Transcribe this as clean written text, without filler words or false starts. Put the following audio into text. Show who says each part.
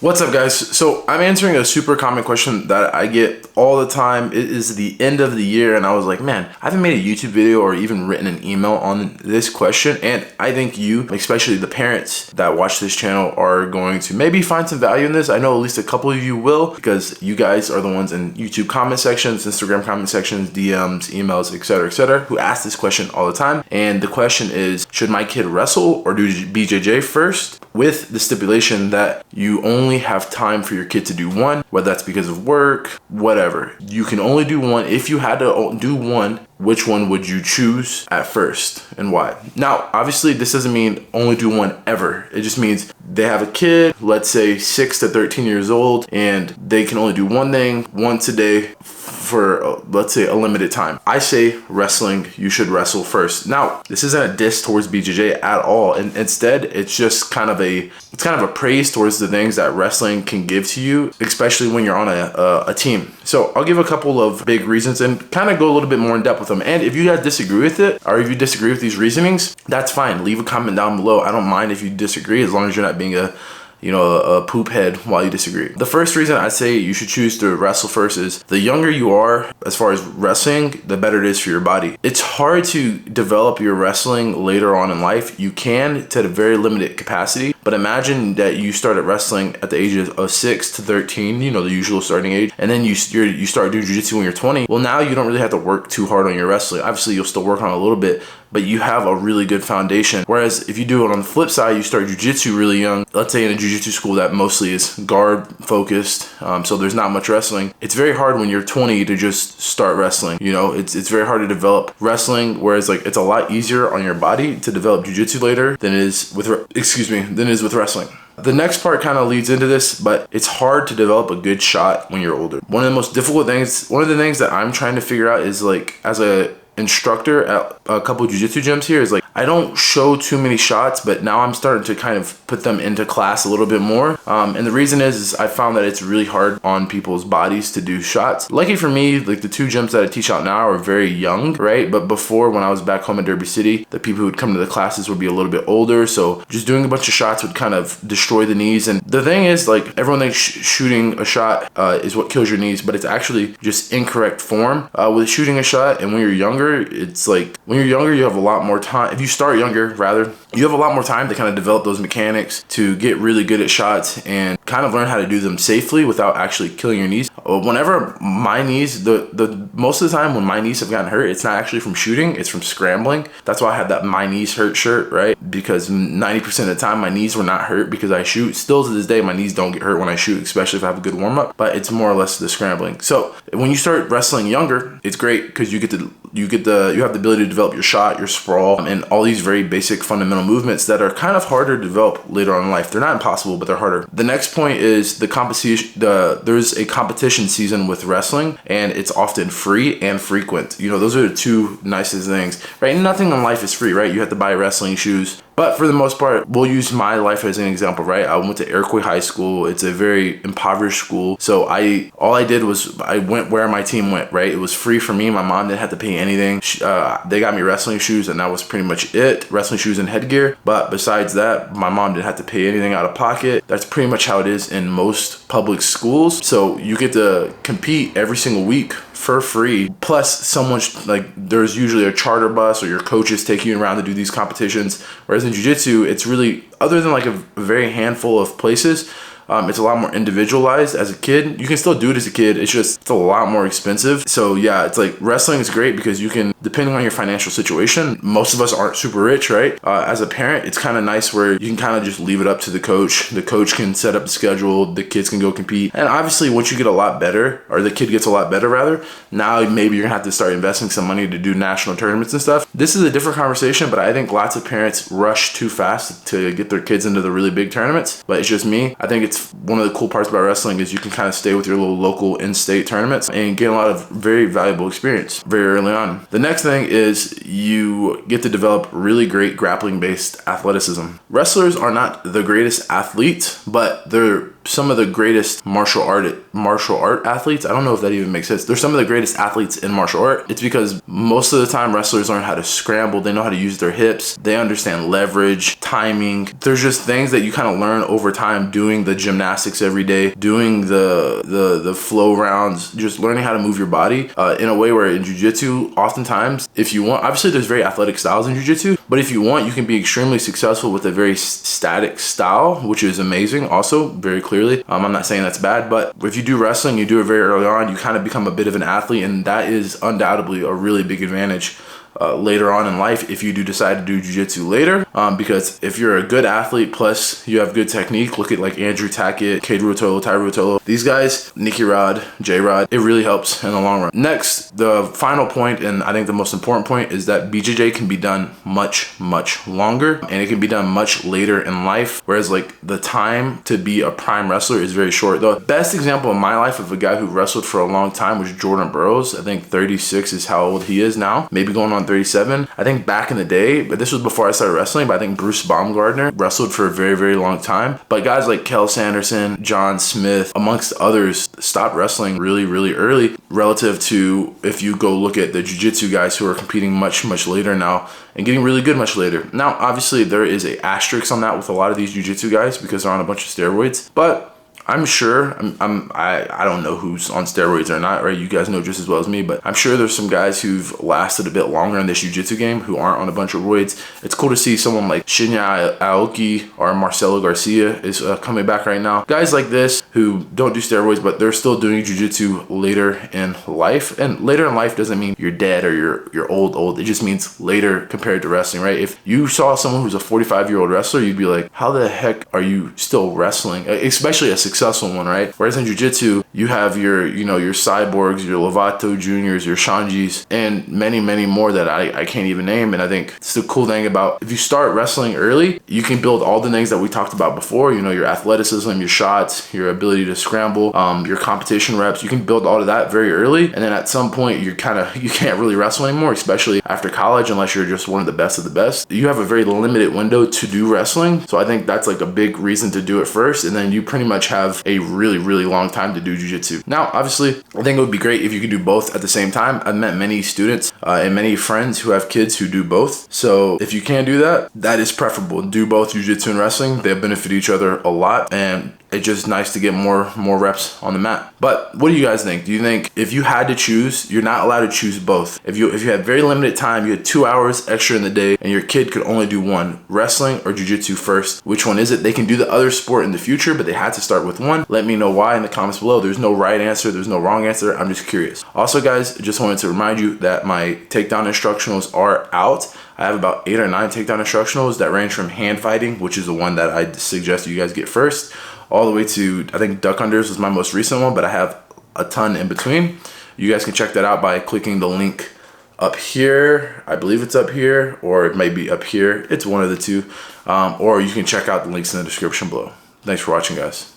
Speaker 1: What's up, guys? So I'm answering a super common question that I get all the time. It is the end of the year, and I was like, man, I haven't made a YouTube video or even written an email on this question, and I think you, especially the parents that watch this channel, are going to maybe find some value in this. I know at least a couple of you will, because you guys are the ones in YouTube comment sections, Instagram comment sections, DMs, emails, etc., who ask this question all the time. And the question is, should my kid wrestle or do BJJ first? With the stipulation that you only have time for your kid to do one, whether that's because of work, whatever. You can only do one. If you had to do one, which one would you choose at first and why? Now, obviously, this doesn't mean only do one ever. It just means they have a kid, let's say 6 to 13 years old, and they can only do one thing once a day for, let's say, a limited time. I say wrestling, you should wrestle first. Now, this isn't a diss towards BJJ at all. And instead, it's just kind of a praise towards the things that wrestling can give to you, especially when you're on a team. So I'll give a couple of big reasons and kind of go a little bit more in depth with them. And if you guys disagree with it, or if you disagree with these reasonings, that's fine. Leave a comment down below. I don't mind if you disagree, as long as you're not being a poop head while you disagree. The first reason I say you should choose to wrestle first is the younger you are as far as wrestling, the better it is for your body. It's hard to develop your wrestling later on in life. You can to a very limited capacity, but imagine that you started wrestling at the ages of 6 to 13, the usual starting age, and then you start doing jiu-jitsu when you're 20. Well, now you don't really have to work too hard on your wrestling. Obviously, you'll still work on it a little bit, but you have a really good foundation. Whereas if you do it on the flip side, you start jiu-jitsu really young, let's say in a jiu-jitsu school that mostly is guard focused, so there's not much wrestling. It's very hard when you're 20 to just start wrestling. It's very hard to develop wrestling, whereas it's a lot easier on your body to develop jiu-jitsu later than it is with wrestling. The next part kind of leads into this, but it's hard to develop a good shot when you're older. One of the things that I'm trying to figure out is, as a instructor at a couple jiu-jitsu gyms here, is I don't show too many shots, but now I'm starting to kind of put them into class a little bit more. And the reason is I found that it's really hard on people's bodies to do shots. Lucky for me, the two gyms that I teach out now are very young, right? But before, when I was back home in Derby City, the people who would come to the classes would be a little bit older. So just doing a bunch of shots would kind of destroy the knees. And the thing is, everyone thinks shooting a shot is what kills your knees, but it's actually just incorrect form with shooting a shot. And when you're younger, it's when you're younger, you have a lot more time. If you start younger, rather, you have a lot more time to kind of develop those mechanics to get really good at shots and kind of learn how to do them safely without actually killing your knees. Whenever my knees, the most of the time when my knees have gotten hurt, it's not actually from shooting, it's from scrambling. That's why I have that "my knees hurt" shirt, right? Because 90% of the time my knees were not hurt because I shoot. Still to this day, my knees don't get hurt when I shoot, especially if I have a good warm up, but it's more or less the scrambling. So when you start wrestling younger, it's great because you have the ability to develop your shot, your sprawl, and all these very basic fundamental movements that are kind of harder to develop later on in life. They're not impossible, but they're harder. The next point is the competition. There's a competition season with wrestling, and it's often free and frequent. Those are the two nicest things, right? Nothing in life is free, right? You have to buy wrestling shoes. But for the most part, we'll use my life as an example, right? I went to Iroquois High School. It's a very impoverished school. So all I did was I went where my team went, right? It was free for me. My mom didn't have to pay anything. They got me wrestling shoes, and that was pretty much it. Wrestling shoes and headgear. But besides that, my mom didn't have to pay anything out of pocket. That's pretty much how it is in most public schools. So you get to compete every single week for free. Plus, there's usually a charter bus or your coaches take you around to do these competitions. Whereas in jiu-jitsu, it's really, other than a very handful of places, it's a lot more individualized. As a kid, you can still do it as a kid. It's a lot more expensive. So yeah, it's wrestling is great because you can, depending on your financial situation, most of us aren't super rich, right? As a parent, it's kind of nice where you can kind of just leave it up to the coach. The coach can set up the schedule. The kids can go compete. And obviously, once you get a lot better, or the kid gets a lot better rather, now maybe you're gonna have to start investing some money to do national tournaments and stuff. This is a different conversation, but I think lots of parents rush too fast to get their kids into the really big tournaments. But it's just me. I think it's one of the cool parts about wrestling is you can kind of stay with your little local in-state tournaments and get a lot of very valuable experience very early on. The next thing is you get to develop really great grappling-based athleticism. Wrestlers are not the greatest athletes, but they're some of the greatest martial art athletes. I don't know if that even makes sense. They're some of the greatest athletes in martial art. It's because most of the time wrestlers learn how to scramble. They know how to use their hips. They understand leverage, timing. There's just things that you kind of learn over time doing the gymnastics every day, doing the flow rounds, just learning how to move your body in a way where in jiu-jitsu, oftentimes, if you want, obviously there's very athletic styles in jiu-jitsu, but if you want, you can be extremely successful with a very static style, which is amazing also, very clearly. I'm not saying that's bad, but if you do wrestling, you do it very early on, you kind of become a bit of an athlete, and that is undoubtedly a really big advantage later on in life if you do decide to do jiu-jitsu later, because if you're a good athlete plus you have good technique, look at like Andrew Tackett, Cade Ruotolo, Ty Ruotolo, these guys, Nicky Rod, J Rod, it really helps in the long run. Next, the final point, and I think the most important point, is that BJJ can be done much longer, and it can be done much later in life, whereas like the time to be a prime wrestler is very short. The best example in my life of a guy who wrestled for a long time was Jordan Burroughs. I think 36 is how old he is now, maybe going on 37. I think back in the day, but this was before I started wrestling, but I think Bruce Baumgartner wrestled for a very long time. But guys like Kel Sanderson, John Smith, amongst others, stopped wrestling really early relative to if you go look at the jiu-jitsu guys who are competing much later now and getting really good much later. Now, obviously there is a asterisk on that with a lot of these jiu-jitsu guys because they're on a bunch of steroids, but I'm sure, I don't know who's on steroids or not, right? You guys know just as well as me, but I'm sure there's some guys who've lasted a bit longer in this jiu-jitsu game who aren't on a bunch of roids. It's cool to see someone like Shinya Aoki or Marcelo Garcia is coming back right now. Guys like this who don't do steroids, but they're still doing jiu-jitsu later in life. And later in life doesn't mean you're dead or you're old. It just means later compared to wrestling, right? If you saw someone who's a 45-year-old wrestler, you'd be like, how the heck are you still wrestling? Especially a successful one, right? Whereas in jiu-jitsu, you have your cyborgs, your Lovato Juniors, your Shanjis, and many more that I can't even name. And I think it's the cool thing about if you start wrestling early, you can build all the things that we talked about before, your athleticism, your shots, your ability to scramble, your competition reps. You can build all of that very early. And then at some point, you can't really wrestle anymore, especially after college, unless you're just one of the best of the best. You have a very limited window to do wrestling. So I think that's like a big reason to do it first. And then you pretty much have a really long time to do jiu-jitsu. Now, obviously, I think it would be great if you could do both at the same time. I've met many students and many friends who have kids who do both. So if you can do that, that is preferable. Do both jiu-jitsu and wrestling. They benefit each other a lot, and it's just nice to get more reps on the mat. But what do you guys think? Do you think if you had to choose, you're not allowed to choose both? If you had very limited time, you had 2 hours extra in the day, and your kid could only do one, wrestling or jiu-jitsu first, which one is it? They can do the other sport in the future, but they had to start with one. Let me know why in the comments below. There's no right answer. There's no wrong answer. I'm just curious. Also, guys, just wanted to remind you that my takedown instructionals are out. I have about 8 or 9 takedown instructionals that range from hand fighting, which is the one that I suggest you guys get first, all the way to, I think duck unders was my most recent one, but I have a ton in between. You guys can check that out by clicking the link up here. I believe it's up here, or it might be up here. It's one of the two. Or you can check out the links in the description below. Thanks for watching, guys.